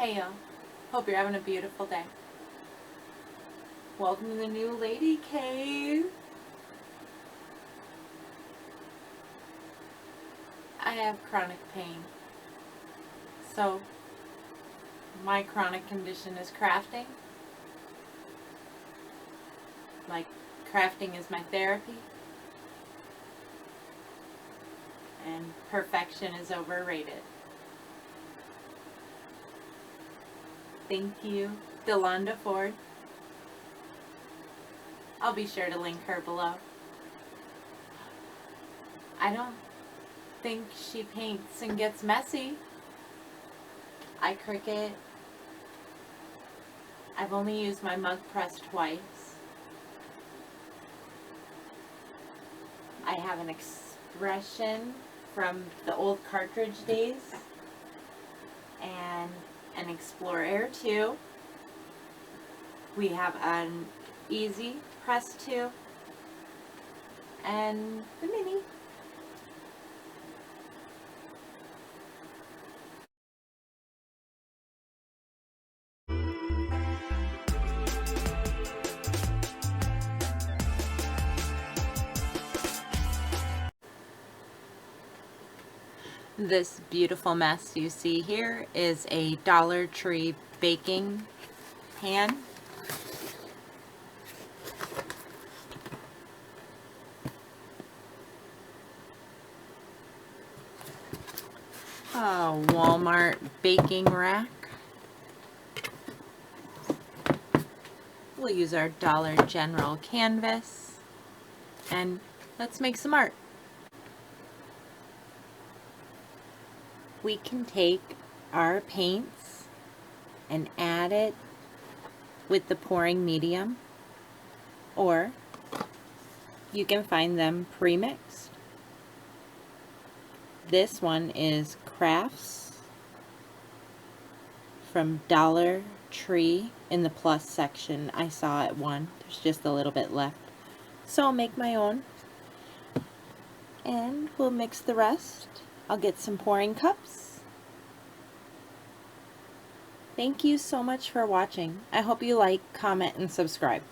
Hey y'all, hope you're having a beautiful day. Welcome to the new lady cave. I have chronic pain. So, my chronic condition is crafting. Like, crafting is my therapy. And perfection is overrated. Thank you, Delonda Ford. I'll be sure to link her below. I don't think she paints and gets messy. I Cricut. I've only used my Mug Press twice. I have an expression from the old cartridge days and an Explorer Air 2. We have an Easy Press 2 and the Mini. This beautiful mess you see here is a Dollar Tree baking pan. A Walmart baking rack. We'll use our Dollar General canvas and let's make some art. We can take our paints and add it with the pouring medium, or you can find them pre-mixed. This one is Crafts from Dollar Tree in the plus section. I saw it one. There's just a little bit left. So I'll make my own and we'll mix the rest. I'll get some pouring cups. Thank you so much for watching. I hope you like, comment, and subscribe.